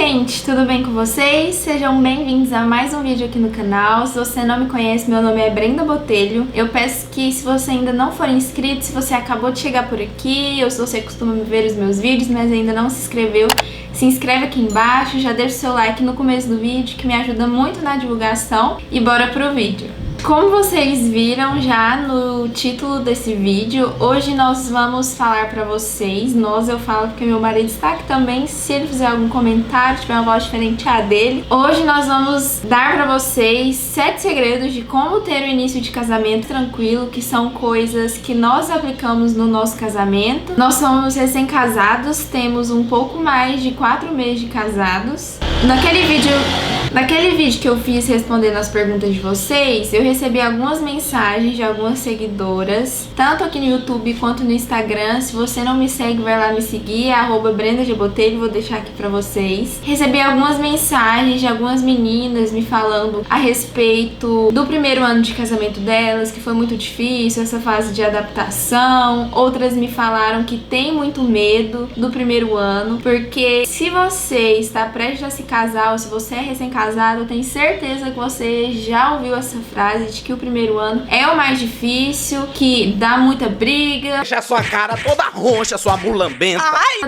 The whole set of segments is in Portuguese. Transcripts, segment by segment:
gente, tudo bem com vocês? Sejam bem-vindos a mais um vídeo aqui no canal. Se você não me conhece, meu nome é Brenda Botelho. Eu peço que, se você ainda não for inscrito, se você acabou de chegar por aqui, ou se você costuma ver os meus vídeos, mas ainda não se inscreveu, se inscreve aqui embaixo, já deixa o seu like no começo do vídeo, que me ajuda muito na divulgação, e bora pro vídeo. Como vocês viram já no título desse vídeo, hoje nós vamos falar pra vocês, eu falo porque meu marido está aqui também, se ele fizer algum comentário, tiver uma voz diferente a dele. Hoje nós vamos dar pra vocês 7 segredos de como ter o início de casamento tranquilo, que são coisas que nós aplicamos no nosso casamento. Nós somos recém-casados, temos um pouco mais de 4 meses de casados. Naquele vídeo que eu fiz respondendo as perguntas de vocês, eu recebi algumas mensagens de algumas seguidoras, tanto aqui no YouTube quanto no Instagram. Se você não me segue, vai lá me seguir, é @BrendaGBotelho, vou deixar aqui pra vocês. Recebi algumas mensagens de algumas meninas me falando a respeito do primeiro ano de casamento delas, que foi muito difícil, essa fase de adaptação. Outras me falaram que tem muito medo do primeiro ano, porque se você está prestes a se casar ou se você é recém-casado, eu tenho certeza que você já ouviu essa frase de que o primeiro ano é o mais difícil, que dá muita briga, deixa a sua cara toda roxa, sua mulambenta.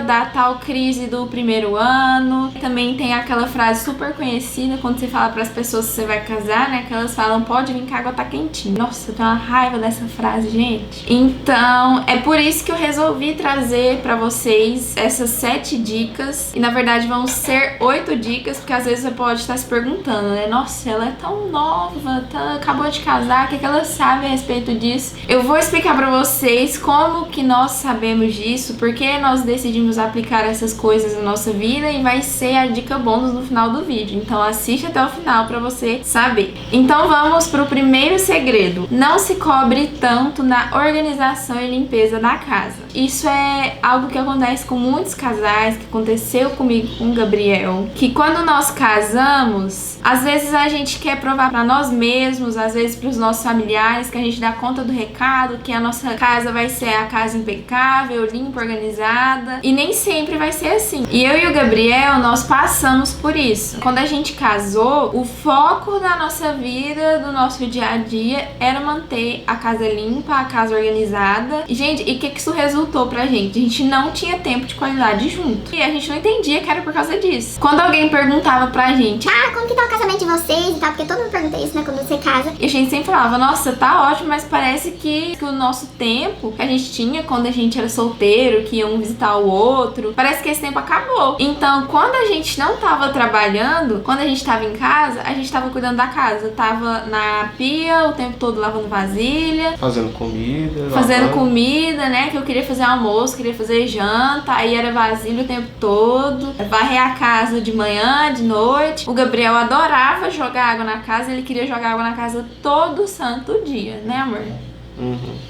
dá tal crise do primeiro ano. Também tem aquela frase super conhecida quando você fala para as pessoas que você vai casar, né, que elas falam: pode vir que a água tá quentinha. Nossa, eu tenho uma raiva dessa frase, gente. Então é por isso que eu resolvi trazer para vocês essas 7 dicas, e na verdade vão ser 8 dicas, porque às vezes você pode estar se perguntando, né, nossa, ela é tão nova, acabou de casar, o que ela sabe a respeito disso? Eu vou explicar pra vocês como que nós sabemos disso, porque nós decidimos aplicar essas coisas na nossa vida, e vai ser a dica bônus no final do vídeo. Então assiste até o final pra você saber. Então vamos pro primeiro segredo. Não se cobre tanto na organização e limpeza da casa. Isso é algo que acontece com muitos casais, que aconteceu comigo com o Gabriel, que quando nós casamos, às vezes a gente quer provar pra nós mesmos, às vezes pros nossos familiares, que a gente dá conta do recado, que a nossa casa vai ser a casa impecável, limpa, organizada, e nem sempre vai ser assim. E eu e o Gabriel, nós passamos por isso. Quando a gente casou, o foco da nossa vida, do nosso dia a dia, era manter a casa limpa, a casa organizada. E, gente, e o que isso resultou pra gente? A gente não tinha tempo de qualidade junto. E a gente não entendia que era por causa disso. Quando alguém perguntava pra gente: como que tá o casamento de vocês e tal, porque todo mundo pergunta isso, né, quando você casa. E a gente sempre falava: nossa, tá ótimo, mas parece que o nosso tempo que a gente tinha quando a gente era solteiro, que ia um visitar o outro, parece que esse tempo acabou. Então, quando a gente não tava trabalhando, quando a gente tava em casa, a gente tava cuidando da casa. Tava na pia o tempo todo lavando vasilha, fazendo comida, né, que eu queria fazer almoço, queria fazer janta, aí era vasilha o tempo todo, varrer a casa de manhã, de noite. O Gabriel adorava jogar água na casa, ele queria jogar água na casa todo santo dia, né, amor?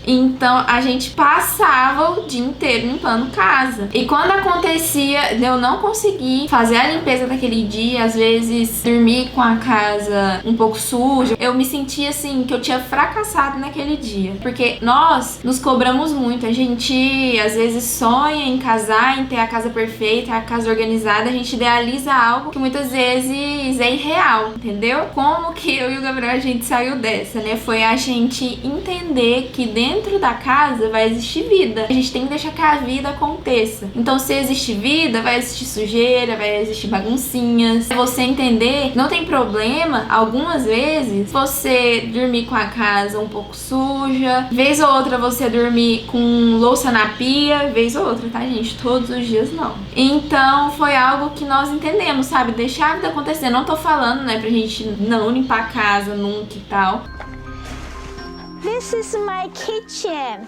Então a gente passava o dia inteiro limpando casa. E quando acontecia de eu não conseguir fazer a limpeza daquele dia, às vezes dormir com a casa um pouco suja, eu me sentia assim, que eu tinha fracassado naquele dia. Porque nós nos cobramos muito. A gente às vezes sonha em casar, em ter a casa perfeita, a casa organizada. A gente idealiza algo que muitas vezes é irreal, entendeu? Como que eu e o Gabriel a gente saiu dessa, né? Foi a gente entender que dentro da casa vai existir vida. A gente tem que deixar que a vida aconteça. Então, se existe vida, vai existir sujeira, vai existir baguncinhas. Você entender, não tem problema, algumas vezes, você dormir com a casa um pouco suja, vez ou outra você dormir com louça na pia, vez ou outra, tá, gente? Todos os dias não. Então, foi algo que nós entendemos, sabe? Deixar a vida acontecer. Não tô falando, né, pra gente não limpar a casa nunca e tal. This is my kitchen.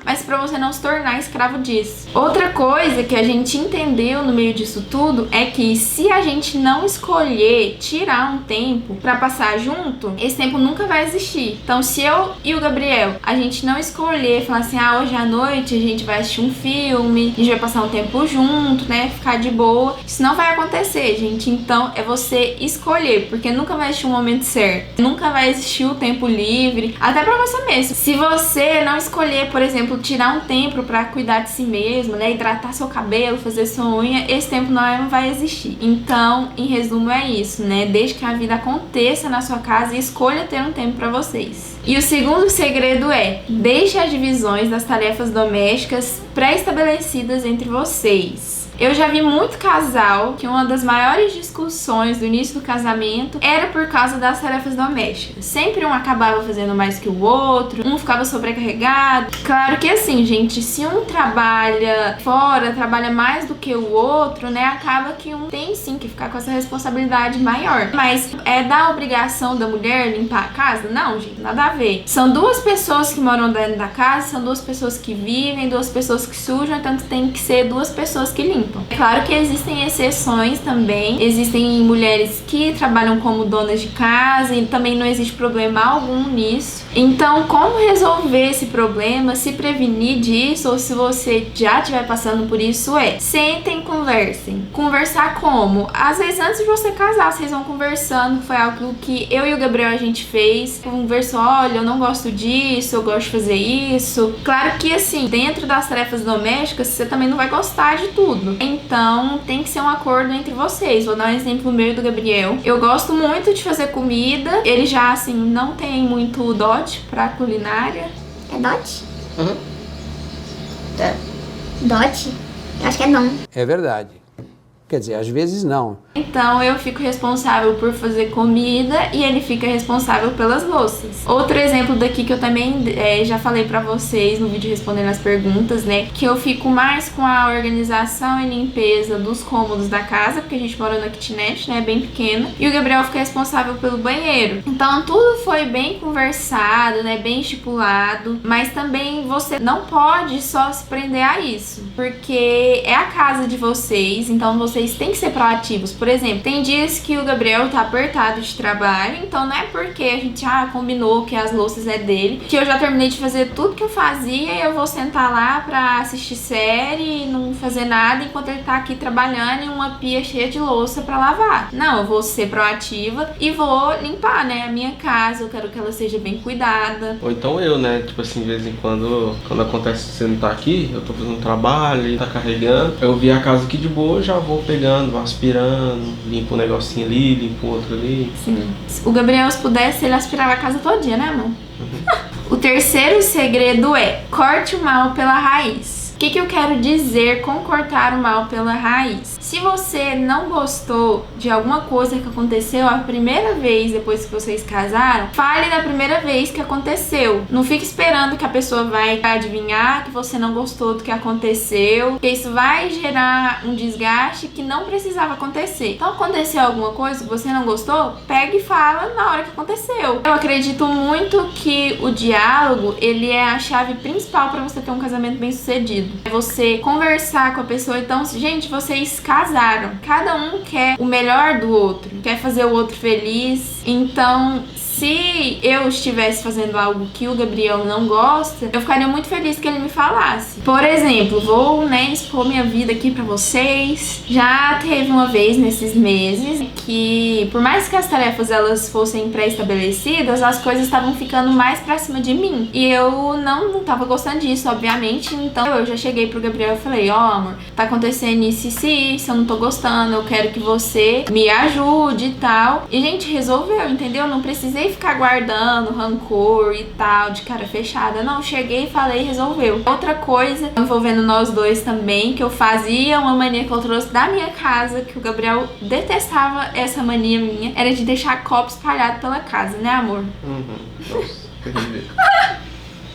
Mas pra você não se tornar escravo disso. Outra coisa que a gente entendeu no meio disso tudo é que se a gente não escolher tirar um tempo pra passar junto, esse tempo nunca vai existir. Então, se eu e o Gabriel, a gente não escolher, falar assim: hoje à noite a gente vai assistir um filme, a gente vai passar um tempo junto, né, ficar de boa, isso não vai acontecer, gente. Então, é você escolher, porque nunca vai existir um momento certo, nunca vai existir o tempo livre, até pra você mesmo. Se você não escolher, por exemplo, exemplo, tirar um tempo pra cuidar de si mesmo, né? Hidratar seu cabelo, fazer sua unha, esse tempo não vai existir. Então, em resumo, é isso, né? Desde que a vida aconteça na sua casa e escolha ter um tempo pra vocês. E o segundo segredo é: deixe as divisões das tarefas domésticas pré-estabelecidas entre vocês. Eu já vi muito casal que uma das maiores discussões do início do casamento era por causa das tarefas domésticas. Sempre um acabava fazendo mais que o outro, um ficava sobrecarregado. Claro que assim, gente, se um trabalha fora, trabalha mais do que o outro, né, acaba que um tem sim que ficar com essa responsabilidade maior. Mas é da obrigação da mulher limpar a casa? Não, gente, nada a ver. São duas pessoas que moram dentro da casa, são duas pessoas que vivem, duas pessoas que sujam, então tem que ser duas pessoas que limpam. É claro que existem exceções também, existem mulheres que trabalham como donas de casa e também não existe problema algum nisso. Então, como resolver esse problema, se prevenir disso, ou se você já estiver passando por isso, sentem e conversem. Conversar como? Às vezes antes de você casar, vocês vão conversando, foi algo que eu e o Gabriel a gente fez, conversou, olha, eu não gosto disso, eu gosto de fazer isso. Claro que assim, dentro das tarefas domésticas, você também não vai gostar de tudo. Então, tem que ser um acordo entre vocês. Vou dar um exemplo meu e do Gabriel. Eu gosto muito de fazer comida. Ele já, assim, não tem muito dote pra culinária. É dote? Uhum. Dote? Eu acho que é não. É verdade. Quer dizer, às vezes não. Então eu fico responsável por fazer comida e ele fica responsável pelas louças. Outro exemplo daqui que eu também já falei pra vocês no vídeo respondendo as perguntas, né? Que eu fico mais com a organização e limpeza dos cômodos da casa, porque a gente mora na kitnet, né? Bem pequena. E o Gabriel fica responsável pelo banheiro. Então tudo foi bem conversado, né? Bem estipulado. Mas também você não pode só se prender a isso. Porque é a casa de vocês, então vocês têm que ser proativos. Por exemplo, tem dias que o Gabriel tá apertado de trabalho, então não é porque a gente combinou que as louças é dele, que eu já terminei de fazer tudo que eu fazia e eu vou sentar lá pra assistir série e não fazer nada enquanto ele tá aqui trabalhando em uma pia cheia de louça pra lavar. Não, eu vou ser proativa e vou limpar, né, a minha casa, eu quero que ela seja bem cuidada. Ou então eu, né, tipo assim, de vez em quando acontece que você não tá aqui, eu tô fazendo trabalho e tá carregando, eu vi a casa aqui de boa, já vou pegando, vou aspirando, limpa um negocinho ali, limpa o outro ali. Sim. O Gabriel, se pudesse, ele aspirava a casa todo dia, né, amor? O terceiro segredo é: corte o mal pela raiz. O que eu quero dizer com cortar o mal pela raiz? Se você não gostou de alguma coisa que aconteceu a primeira vez depois que vocês casaram, fale da primeira vez que aconteceu. Não fique esperando que a pessoa vai adivinhar que você não gostou do que aconteceu, porque isso vai gerar um desgaste que não precisava acontecer. Então, aconteceu alguma coisa que você não gostou, pega e fala na hora que aconteceu. Eu acredito muito que o diálogo, ele é a chave principal para você ter um casamento bem sucedido. É você conversar com a pessoa. Então, gente, vocês casaram. Cada um quer o melhor do outro, quer fazer o outro feliz. Então, se eu estivesse fazendo algo que o Gabriel não gosta, eu ficaria muito feliz que ele me falasse. Por exemplo, vou, né, expor minha vida aqui pra vocês. Já teve uma vez nesses meses que, por mais que as tarefas elas fossem pré-estabelecidas, as coisas estavam ficando mais pra cima de mim. E eu não tava gostando disso, obviamente. Então eu já cheguei pro Gabriel e falei: ó, amor, tá acontecendo isso e isso, eu não tô gostando, eu quero que você me ajude e tal. E, gente, resolveu, entendeu? Não precisei ficar guardando rancor e tal, de cara fechada. Não, cheguei, falei, resolveu. Outra coisa envolvendo nós dois também, que eu fazia, uma mania que eu trouxe da minha casa, que o Gabriel detestava essa mania minha, era de deixar copo espalhado pela casa, né, amor? Nossa, terrível.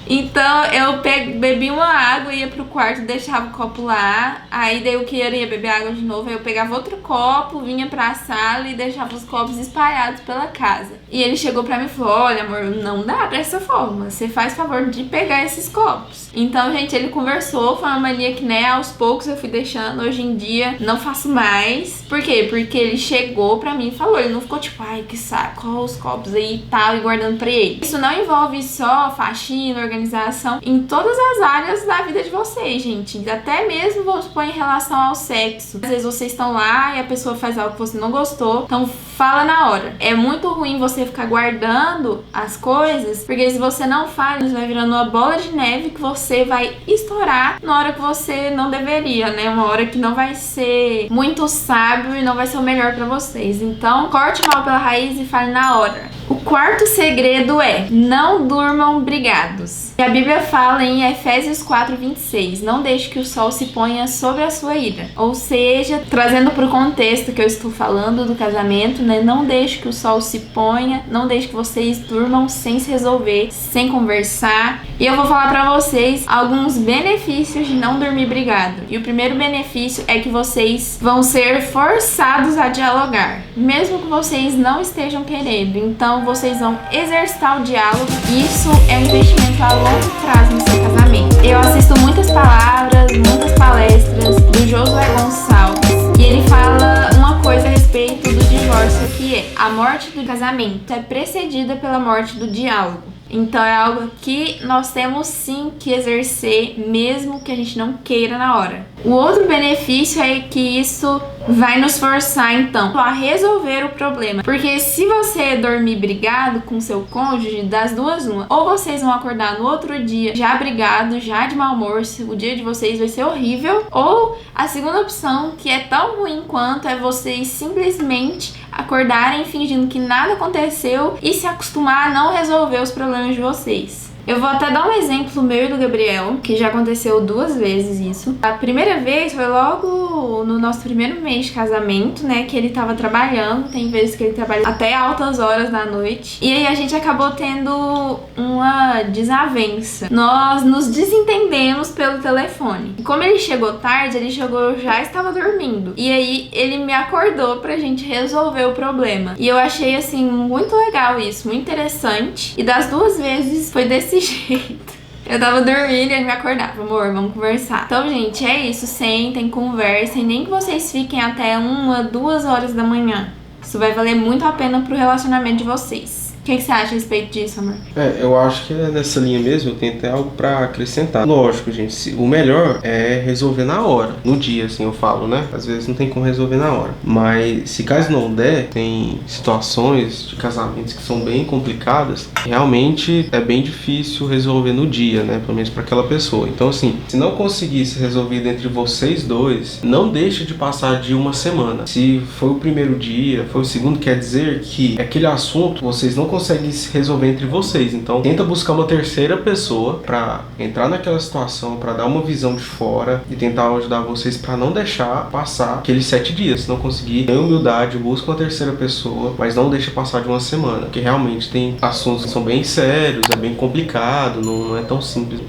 Então eu bebi uma água, ia pro quarto, deixava o copo lá. Aí daí eu queria beber água de novo, aí eu pegava outro copo, vinha pra sala e deixava os copos espalhados pela casa. E ele chegou pra mim e falou: olha, amor, não dá dessa forma, você faz favor de pegar esses copos. Então, gente, ele conversou, foi uma mania que, né, aos poucos eu fui deixando. Hoje em dia não faço mais. Por quê? Porque ele chegou pra mim e falou, ele não ficou tipo, ai, que saco, olha os copos aí e tal, e guardando pra ele. Isso não envolve só faxina, organização organização em todas as áreas da vida de vocês, gente. Até mesmo, vamos supor, em relação ao sexo. Às vezes vocês estão lá e a pessoa faz algo que você não gostou, então fala na hora. É muito ruim você ficar guardando as coisas, porque se você não fala, isso vai virando uma bola de neve que você vai estourar na hora que você não deveria, né? Uma hora que não vai ser muito sábio e não vai ser o melhor pra vocês. Então, corte mal pela raiz e fale na hora. O quarto segredo é: não durmam brigados. E a Bíblia fala em Efésios 4:26, não deixe que o sol se ponha sobre a sua ira. Ou seja, trazendo para o contexto que eu estou falando do casamento, né? Não deixe que o sol se ponha, não deixe que vocês durmam sem se resolver, sem conversar. E eu vou falar para vocês alguns benefícios de não dormir brigado. E o primeiro benefício é que vocês vão ser forçados a dialogar, mesmo que vocês não estejam querendo. Então, vocês vão exercitar o diálogo. Isso é um investimento a longo prazo no seu casamento. Eu assisto muitas palavras, muitas palestras do Josué Gonçalves, e ele fala uma coisa a respeito do divórcio, que é: a morte do casamento é precedida pela morte do diálogo. Então é algo que nós temos sim que exercer, mesmo que a gente não queira na hora. O outro benefício é que isso vai nos forçar então a resolver o problema. Porque se você dormir brigado com seu cônjuge, das duas uma: ou vocês vão acordar no outro dia já brigado, já de mau humor, o dia de vocês vai ser horrível, ou a segunda opção, que é tão ruim quanto, é vocês simplesmente acordarem fingindo que nada aconteceu e se acostumar a não resolver os problemas de vocês. Eu vou até dar um exemplo meu e do Gabriel, que já aconteceu 2 vezes isso. A primeira vez foi logo no nosso primeiro mês de casamento, né, que ele tava trabalhando. Tem vezes que ele trabalha até altas horas da noite. E aí a gente acabou tendo uma desavença. Nós nos desentendemos pelo telefone. E como ele chegou tarde, eu já estava dormindo. E aí ele me acordou pra gente resolver o problema. E eu achei, assim, muito legal isso, muito interessante. E das 2 vezes foi desse jeito. Eu tava dormindo e ele me acordava: amor, vamos conversar. Então, gente, é isso. Sentem, conversem. Nem que vocês fiquem até 1, 2 horas da manhã. Isso vai valer muito a pena pro relacionamento de vocês. O que você acha a respeito disso, amor? Eu acho que é nessa linha mesmo. Eu tenho até algo pra acrescentar. Lógico, gente, o melhor é resolver na hora, no dia, assim, eu falo, né? Às vezes não tem como resolver na hora, mas se caso não der, tem situações de casamentos que são bem complicadas. Realmente é bem difícil resolver no dia, né? Pelo menos pra aquela pessoa. Então, assim, se não conseguir ser resolvido entre vocês dois, não deixa de passar de 1 semana. Se foi o primeiro dia, foi o segundo, quer dizer que aquele assunto vocês não conseguem se resolver entre vocês. Então tenta buscar uma terceira pessoa pra entrar naquela situação, pra dar uma visão de fora e tentar ajudar vocês pra não deixar passar aqueles 7 dias. Se não conseguir, tenha humildade, busca uma terceira pessoa, mas não deixa passar de 1 semana, porque realmente tem assuntos que são bem sérios, é bem complicado, não é tão simples.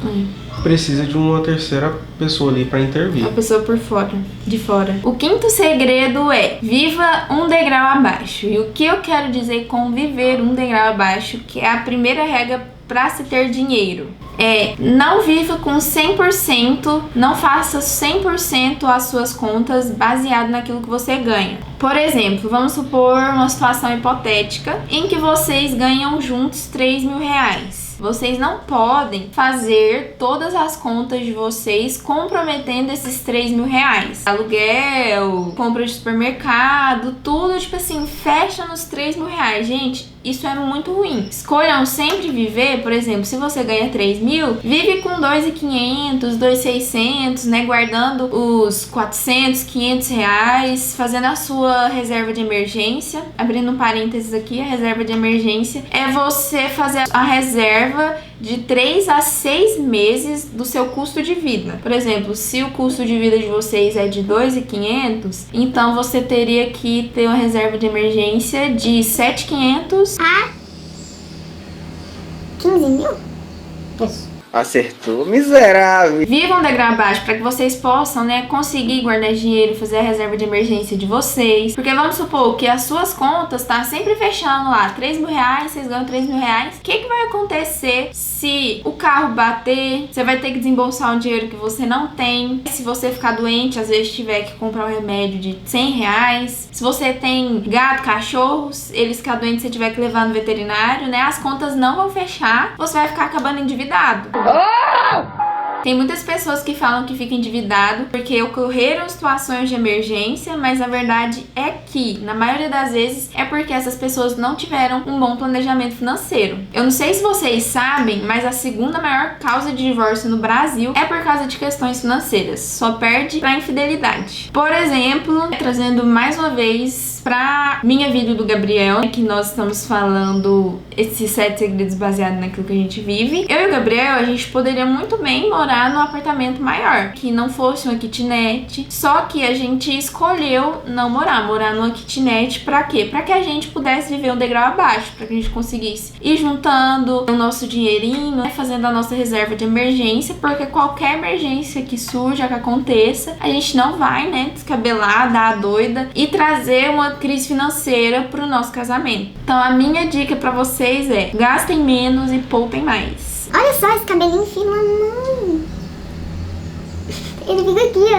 Precisa de uma terceira pessoa ali pra intervir. Uma pessoa por fora, de fora. O quinto segredo é: viva 1 degrau abaixo. E o que eu quero dizer com viver 1 degrau abaixo, que é a primeira regra pra se ter dinheiro, é: não viva com 100%, não faça 100% as suas contas baseado naquilo que você ganha. Por exemplo, vamos supor uma situação hipotética em que vocês ganham juntos R$3.000. Vocês não podem fazer todas as contas de vocês comprometendo esses R$3.000. Aluguel, compra de supermercado, tudo, tipo assim, fecha nos R$3.000. Gente, isso é muito ruim. Escolham sempre viver, por exemplo, se você ganha 3.000, vive com 2.500, 2.600, né? Guardando os 400, 500 reais, fazendo a sua reserva de emergência. Abrindo um parênteses aqui, a reserva de emergência é você fazer a reserva de 3 a 6 meses do seu custo de vida. Por exemplo, se o custo de vida de vocês é de 2.500, então você teria que ter uma reserva de emergência de 7.500 a 15 mil? Isso. Acertou, miserável. Vivam um degrau abaixo para que vocês possam, né, conseguir guardar dinheiro, fazer a reserva de emergência de vocês. Porque vamos supor que as suas contas tá sempre fechando lá, 3 mil reais, vocês ganham 3 mil reais. O que vai acontecer se o carro bater? Você vai ter que desembolsar um dinheiro que você não tem. Se você ficar doente, às vezes tiver que comprar um remédio de 100 reais. Se você tem gato, cachorros, eles ficar doentes, você tiver que levar no veterinário, né? As contas não vão fechar, você vai ficar acabando endividado. Tem muitas pessoas que falam que fica endividado porque ocorreram situações de emergência, mas a verdade é que, na maioria das vezes, é porque essas pessoas não tiveram um bom planejamento financeiro. Eu não sei se vocês sabem, mas a segunda maior causa de divórcio no Brasil é por causa de questões financeiras. Só perde pra infidelidade. Por exemplo, trazendo mais uma vez pra minha vida do Gabriel, que nós estamos falando esses 7 segredos baseados naquilo que a gente vive. Eu e o Gabriel, a gente poderia muito bem morar num apartamento maior, que não fosse uma kitnet, só que a gente escolheu não morar numa kitnet. Pra quê? Pra que a gente pudesse viver um degrau abaixo, pra que a gente conseguisse ir juntando o nosso dinheirinho, né, fazendo a nossa reserva de emergência, porque qualquer emergência que surja, que aconteça, a gente não vai, né, descabelar, dar a doida e trazer uma crise financeira pro nosso casamento. Então a minha dica pra vocês é: gastem menos e poupem mais. Olha só esse cabelinho fino, mano. Ele fica aqui,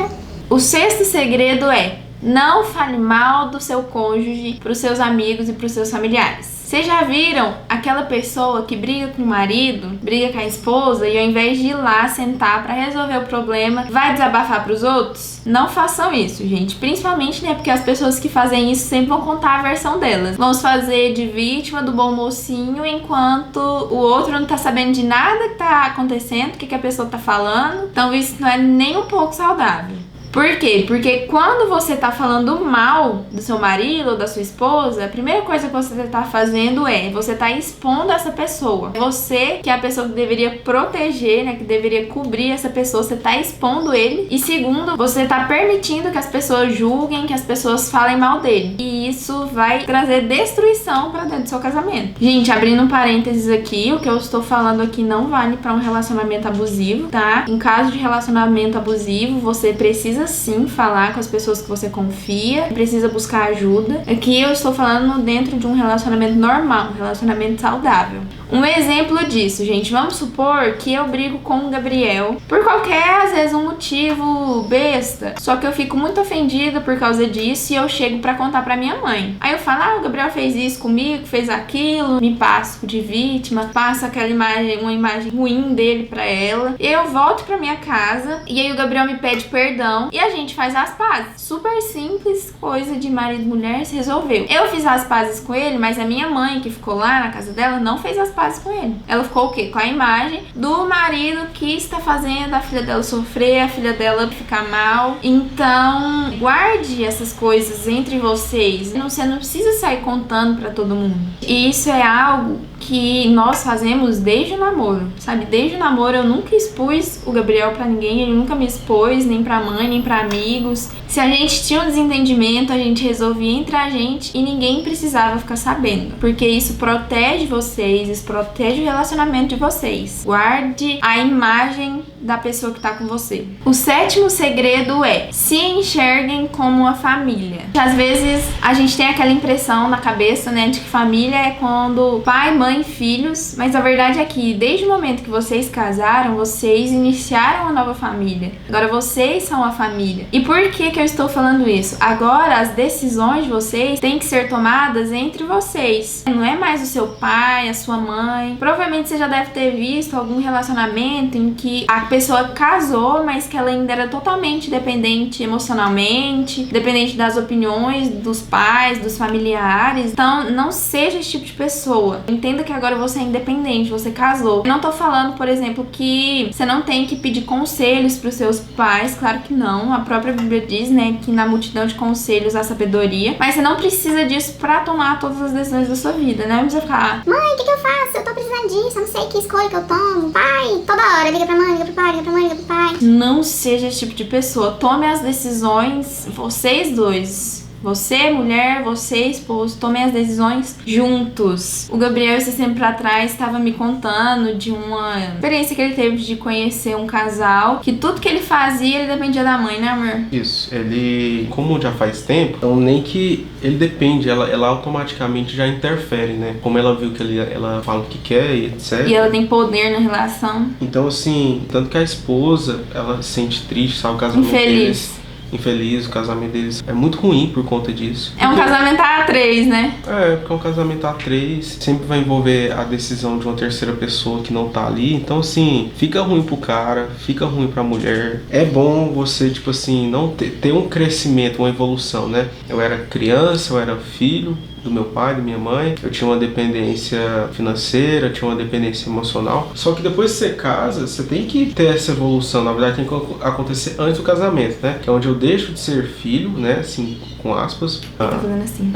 ó. O 6º segredo é: não fale mal do seu cônjuge pros seus amigos e pros seus familiares. Vocês já viram aquela pessoa que briga com o marido, briga com a esposa, e ao invés de ir lá sentar pra resolver o problema, vai desabafar pros outros? Não façam isso, gente. Principalmente, né, porque as pessoas que fazem isso sempre vão contar a versão delas. Vão se fazer de vítima do bom mocinho, enquanto o outro não tá sabendo de nada que tá acontecendo, o que a pessoa tá falando. Então isso não é nem um pouco saudável. Por quê? Porque quando você tá falando mal do seu marido ou da sua esposa, a primeira coisa que você tá fazendo é, você tá expondo essa pessoa. Você, que é a pessoa que deveria proteger, né, que deveria cobrir essa pessoa, você tá expondo ele. E segundo, você tá permitindo que as pessoas julguem, que as pessoas falem mal dele. E isso vai trazer destruição pra dentro do seu casamento. Gente, abrindo um parênteses aqui, o que eu estou falando aqui não vale pra um relacionamento abusivo, tá? Em caso de relacionamento abusivo, você precisa sim falar com as pessoas que você confia, precisa buscar ajuda. Aqui eu estou falando dentro de um relacionamento normal, um relacionamento saudável. Um exemplo disso, gente, vamos supor que eu brigo com o Gabriel por qualquer, às vezes, um motivo besta, só que eu fico muito ofendida por causa disso e eu chego pra contar pra minha mãe. Aí eu falo: o Gabriel fez isso comigo, fez aquilo, me passo de vítima, passo aquela imagem, uma imagem ruim dele pra ela. Eu volto pra minha casa e aí o Gabriel me pede perdão e a gente faz as pazes. Super simples, coisa de marido e mulher, se resolveu. Eu fiz as pazes com ele, mas a minha mãe, que ficou lá na casa dela, não fez as pazes com ele. Ela ficou o quê? Com a imagem do marido que está fazendo a filha dela sofrer, a filha dela ficar mal. Então, guarde essas coisas entre vocês. Você não precisa sair contando pra todo mundo. E isso é algo que nós fazemos desde o namoro, sabe? Desde o namoro eu nunca expus o Gabriel pra ninguém, ele nunca me expôs, nem pra mãe, nem pra amigos. Se a gente tinha um desentendimento, a gente resolvia entre a gente e ninguém precisava ficar sabendo, porque isso protege vocês, isso protege o relacionamento de vocês. Guarde a imagem da pessoa que tá com você. O 7º segredo é: se enxerguem como uma família. Às vezes a gente tem aquela impressão na cabeça, né, de que família é quando pai, mãe, filhos, mas a verdade é que desde o momento que vocês casaram, vocês iniciaram uma nova família. Agora vocês são a família. E por que eu estou falando isso? Agora as decisões de vocês têm que ser tomadas entre vocês. Não é mais o seu pai, a sua mãe. Provavelmente você já deve ter visto algum relacionamento em que a pessoa casou, mas que ela ainda era totalmente dependente emocionalmente, dependente das opiniões dos pais, dos familiares. Então não seja esse tipo de pessoa. Entenda que agora você é independente, você casou. Eu não tô falando, por exemplo, que você não tem que pedir conselhos pros seus pais, claro que não. A própria Bíblia diz, né, que na multidão de conselhos há sabedoria, mas você não precisa disso pra tomar todas as decisões da sua vida, né? Não precisa ficar: mãe, o que eu faço? Eu tô precisando disso, eu não sei que escolha que eu tomo. Pai, toda hora, liga pra mãe, liga pro pai, liga pra mãe, liga pro pai. Não seja esse tipo de pessoa. Tome as decisões, vocês dois. Você, mulher, você, esposo, tomem as decisões juntos. O Gabriel, esse tempo pra trás, estava me contando de uma experiência que ele teve de conhecer um casal, que tudo que ele fazia, ele dependia da mãe, né, amor? Isso, ele, como já faz tempo, então nem que ele depende, ela automaticamente já interfere, né? Como ela viu que ela fala o que quer e etc. E ela tem poder na relação. Então, assim, tanto que a esposa, ela se sente triste, sabe? O casamento deles... Infeliz, o casamento deles é muito ruim por conta disso. É um casamento A3, né? Porque é um casamento A3, sempre vai envolver a decisão de uma terceira pessoa que não tá ali. Então, assim, fica ruim pro cara, fica ruim pra mulher. É bom você, tipo assim, não ter um crescimento, uma evolução, né? Eu era criança, eu era filho do meu pai, da minha mãe, eu tinha uma dependência financeira, tinha uma dependência emocional, só que depois que você casa, você tem que ter essa evolução, na verdade tem que acontecer antes do casamento, né, que é onde eu deixo de ser filho, né, assim, com aspas, Tá fazendo assim.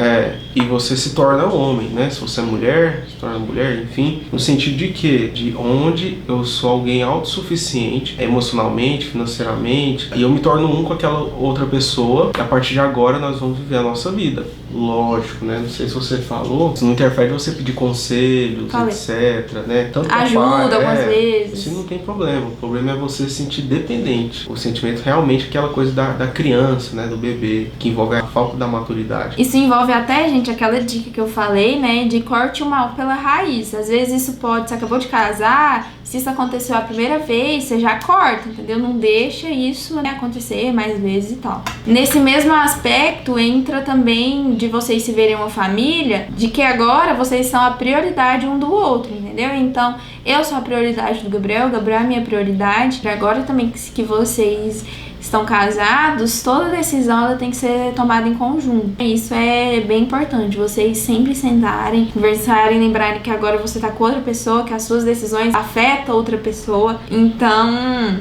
e você se torna homem, né, se você é mulher, se torna mulher, enfim, no sentido de quê? De onde eu sou alguém autossuficiente, emocionalmente, financeiramente, e eu me torno um com aquela outra pessoa, e a partir de agora nós vamos viver a nossa vida. Lógico, né? Não sei se você falou, isso não interfere em você pedir conselhos, etc, né? Tanto ajuda algumas vezes. Isso não tem problema. O problema é você se sentir dependente. O sentimento realmente é aquela coisa da criança, né? Do bebê, que envolve a falta da maturidade. Isso envolve até, gente, aquela dica que eu falei, né? De corte o mal pela raiz. Às vezes isso pode, você acabou de casar, se isso aconteceu a primeira vez, você já corta, entendeu? Não deixa isso, né, acontecer mais vezes e tal. Nesse mesmo aspecto, entra também de vocês se verem uma família, de que agora vocês são a prioridade um do outro, entendeu? Então, eu sou a prioridade do Gabriel, o Gabriel é a minha prioridade. Agora também que vocês estão casados, toda decisão ela tem que ser tomada em conjunto. Isso é bem importante, vocês sempre sentarem, conversarem, lembrarem que agora você tá com outra pessoa, que as suas decisões afetam outra pessoa. Então,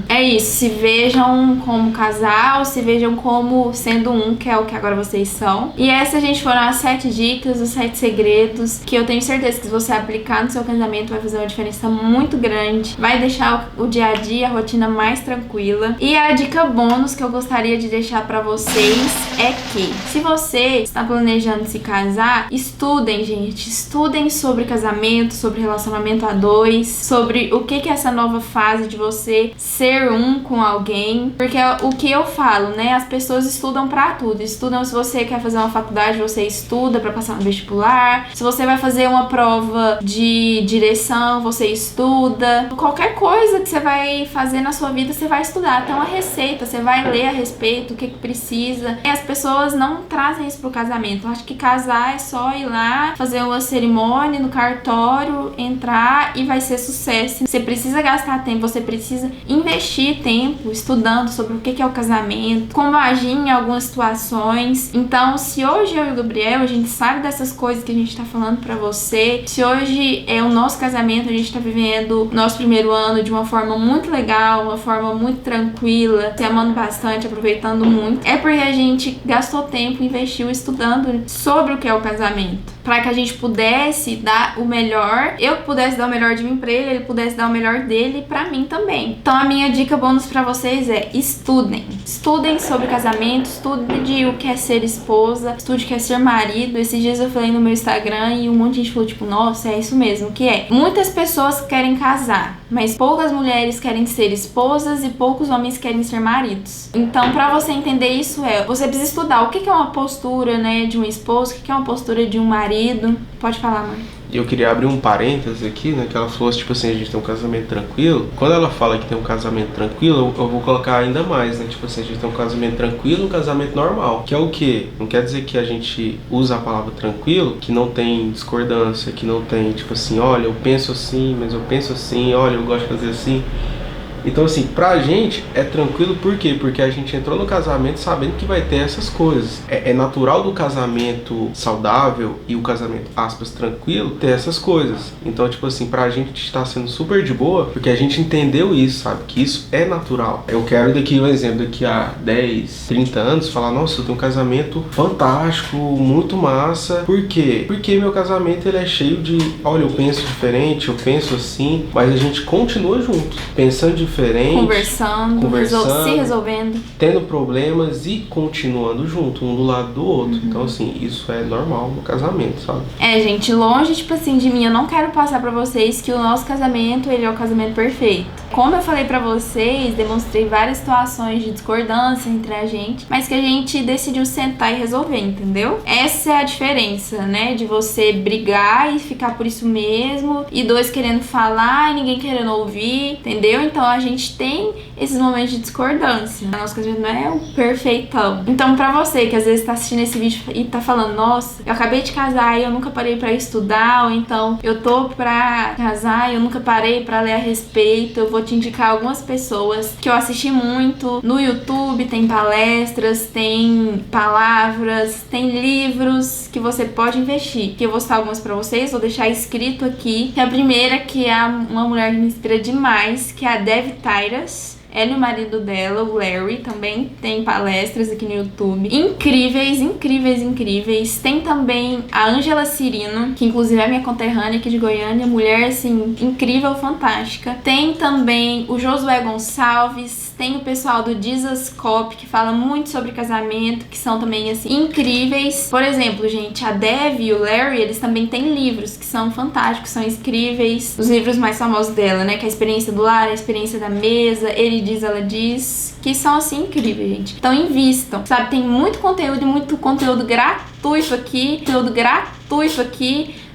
é isso, se vejam como casal, se vejam como sendo um, que é o que agora vocês são. E essas, gente, foram as 7 dicas, os 7 segredos, que eu tenho certeza que se você aplicar no seu casamento vai fazer uma diferença muito grande, vai deixar o dia a dia, a rotina mais tranquila. E a dica bônus que eu gostaria de deixar pra vocês é que, se você está planejando se casar, estudem, gente, estudem sobre casamento, sobre relacionamento a dois, sobre o que é essa nova fase de você ser um com alguém, porque o que eu falo, né, as pessoas estudam pra tudo, estudam se você quer fazer uma faculdade, você estuda pra passar no vestibular, se você vai fazer uma prova de direção, você estuda, qualquer coisa que você vai fazer na sua vida, você vai estudar, até uma receita, você vai ler a respeito, o que precisa. E as pessoas não trazem isso pro casamento. Eu acho que casar é só ir lá, fazer uma cerimônia no cartório, entrar e vai ser sucesso. Você precisa gastar tempo, você precisa investir tempo estudando sobre o que é o casamento, como agir em algumas situações. Então, se hoje eu e o Gabriel, a gente sabe dessas coisas que a gente tá falando pra você, se hoje é o nosso casamento, a gente tá vivendo o nosso primeiro ano de uma forma muito legal, uma forma muito tranquila, se amando bastante, aproveitando muito, é porque a gente gastou tempo, investiu estudando sobre o que é o casamento, para que a gente pudesse dar o melhor, eu pudesse dar o melhor de mim pra ele pudesse dar o melhor dele pra mim também. Então a minha dica bônus pra vocês é: estudem sobre casamento, estude o que é ser esposa, estude o que é ser marido. Esses dias eu falei no meu Instagram e um monte de gente falou, tipo, nossa, é isso mesmo, que é, muitas pessoas querem casar, mas poucas mulheres querem ser esposas e poucos homens querem ser maridos. Então, pra você entender isso, você precisa estudar o que é uma postura, né, de um esposo, o que é uma postura de um marido. Pode falar, mãe. E eu queria abrir um parênteses aqui, né, que ela falou, tipo assim, a gente tem um casamento tranquilo. Quando ela fala que tem um casamento tranquilo, eu vou colocar ainda mais, né, tipo assim, a gente tem um casamento tranquilo e um casamento normal. Que é o quê? Não quer dizer que a gente usa a palavra tranquilo, que não tem discordância, que não tem, tipo assim, olha, eu penso assim, mas eu penso assim, olha, eu gosto de fazer assim. Então, assim, pra gente é tranquilo, por quê? Porque a gente entrou no casamento sabendo que vai ter essas coisas. É natural do casamento saudável e o casamento, aspas, tranquilo, ter essas coisas. Então, tipo assim, pra gente tá sendo super de boa, porque a gente entendeu isso, sabe? Que isso é natural. Eu quero daqui, um exemplo, daqui a 10, 30 anos, falar, nossa, eu tenho um casamento fantástico, muito massa. Por quê? Porque meu casamento, ele é cheio de, olha, eu penso diferente, eu penso assim, mas a gente continua junto, pensando diferente, conversando, se resolvendo, tendo problemas e continuando junto, um do lado do outro. Então, assim, isso é normal no casamento, sabe? Gente, longe, tipo assim, de mim, eu não quero passar pra vocês que o nosso casamento, ele é o casamento perfeito. Como eu falei pra vocês, demonstrei várias situações de discordância entre a gente, mas que a gente decidiu sentar e resolver, entendeu? Essa é a diferença, né? De você brigar e ficar por isso mesmo, e dois querendo falar e ninguém querendo ouvir, entendeu? Então a gente tem esses momentos de discordância. O nosso casamento não é o perfeitão. Então pra você que às vezes tá assistindo esse vídeo e tá falando, nossa, eu acabei de casar e eu nunca parei pra estudar, ou então eu tô pra casar e eu nunca parei pra ler a respeito, eu vou te indicar algumas pessoas que eu assisti muito no YouTube. Tem palestras, tem palavras, tem livros que você pode investir, que eu vou citar algumas pra vocês, vou deixar escrito aqui. A primeira, que é uma mulher que me inspira demais, que é a Dev Tyrus. Ela e o marido dela, o Larry, também tem palestras aqui no YouTube. Incríveis, incríveis, incríveis. Tem também a Ângela Cirino, que inclusive é minha conterrânea aqui de Goiânia. Mulher, assim, incrível, fantástica. Tem também o Josué Gonçalves. Tem o pessoal do Jesus Cop, que fala muito sobre casamento, que são também, assim, incríveis. Por exemplo, gente, a Dev e o Larry, eles também têm livros que são fantásticos, são incríveis. Os livros mais famosos dela, né? Que é a experiência do lar, a experiência da mesa, ele diz, ela diz, que são assim incríveis, gente. Então invistam, sabe? Tem muito conteúdo e muito conteúdo gratuito aqui,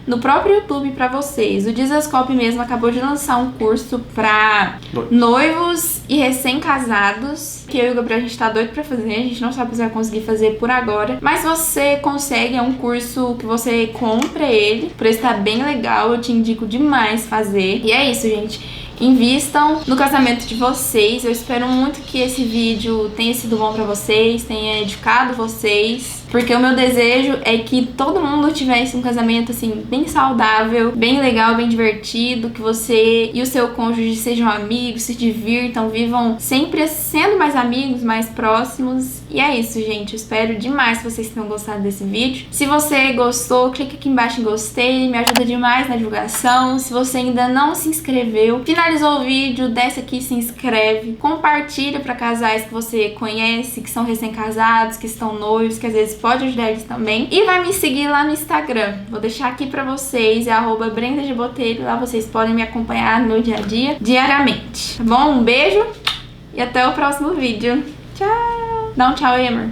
no próprio YouTube pra vocês. O Dizascope mesmo acabou de lançar um curso pra noivos e recém-casados, que eu e o Gabriel, a gente tá doido pra fazer. A gente não sabe se vai conseguir fazer por agora, mas você consegue. É um curso que você compra ele, o preço tá bem legal, eu te indico demais fazer. E é isso, gente. Invistam no casamento de vocês. Eu espero muito que esse vídeo tenha sido bom pra vocês, tenha educado vocês, porque o meu desejo é que todo mundo tivesse um casamento, assim, bem saudável, bem legal, bem divertido, que você e o seu cônjuge sejam amigos, se divirtam, vivam sempre sendo mais amigos, mais próximos. E é isso, gente. Eu espero demais que vocês tenham gostado desse vídeo. Se você gostou, clica aqui embaixo em gostei, me ajuda demais na divulgação. Se você ainda não se inscreveu, finalizou o vídeo, desce aqui e se inscreve. Compartilha para casais que você conhece, que são recém-casados, que estão noivos, que às vezes pode ajudar eles também. E vai me seguir lá no Instagram. Vou deixar aqui pra vocês, é @BrendaDeBotelho. Lá vocês podem me acompanhar no meu dia a dia, diariamente. Tá bom? Um beijo e até o próximo vídeo. Tchau! Dá um tchau aí, amor.